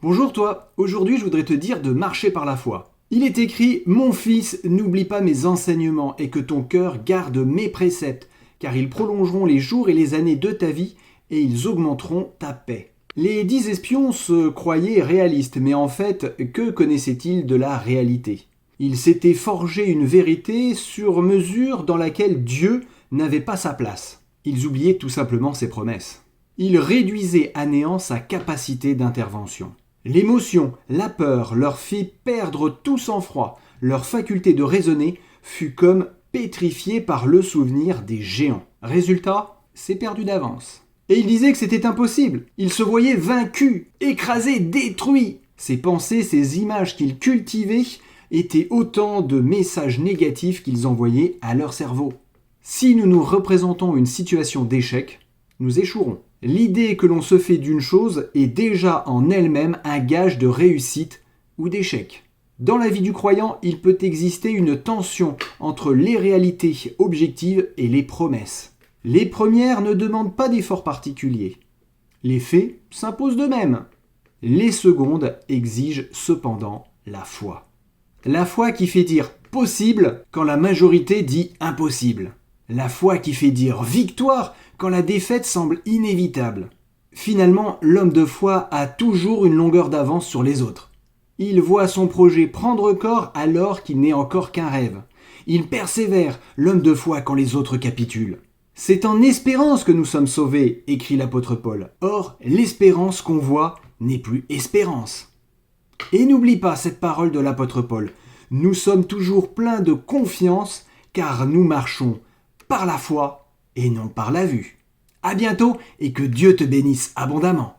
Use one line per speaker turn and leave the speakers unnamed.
Bonjour toi, aujourd'hui je voudrais te dire de marcher par la foi. Il est écrit « Mon fils, n'oublie pas mes enseignements et que ton cœur garde mes préceptes, car ils prolongeront les jours et les années de ta vie et ils augmenteront ta paix. » Les 10 espions se croyaient réalistes, mais en fait, que connaissaient-ils de la réalité? Ils s'étaient forgé une vérité sur mesure dans laquelle Dieu n'avait pas sa place. Ils oubliaient tout simplement ses promesses. Ils réduisaient à néant sa capacité d'intervention. L'émotion, la peur leur fit perdre tout sang-froid. Leur faculté de raisonner fut comme pétrifiée par le souvenir des géants. Résultat, c'est perdu d'avance. Et ils disaient que c'était impossible. Ils se voyaient vaincus, écrasés, détruits. Ces pensées, ces images qu'ils cultivaient étaient autant de messages négatifs qu'ils envoyaient à leur cerveau. Si nous nous représentons une situation d'échec, nous échouerons. L'idée que l'on se fait d'une chose est déjà en elle-même un gage de réussite ou d'échec. Dans la vie du croyant, il peut exister une tension entre les réalités objectives et les promesses. Les premières ne demandent pas d'efforts particuliers. Les faits s'imposent d'eux-mêmes. Les secondes exigent cependant la foi. La foi qui fait dire possible quand la majorité dit impossible. La foi qui fait dire victoire quand la défaite semble inévitable. Finalement, l'homme de foi a toujours une longueur d'avance sur les autres. Il voit son projet prendre corps alors qu'il n'est encore qu'un rêve. Il persévère, l'homme de foi, quand les autres capitulent. C'est en espérance que nous sommes sauvés, écrit l'apôtre Paul. Or, l'espérance qu'on voit n'est plus espérance. Et n'oublie pas cette parole de l'apôtre Paul. Nous sommes toujours pleins de confiance car nous marchons par la foi et non par la vue. À bientôt et que Dieu te bénisse abondamment.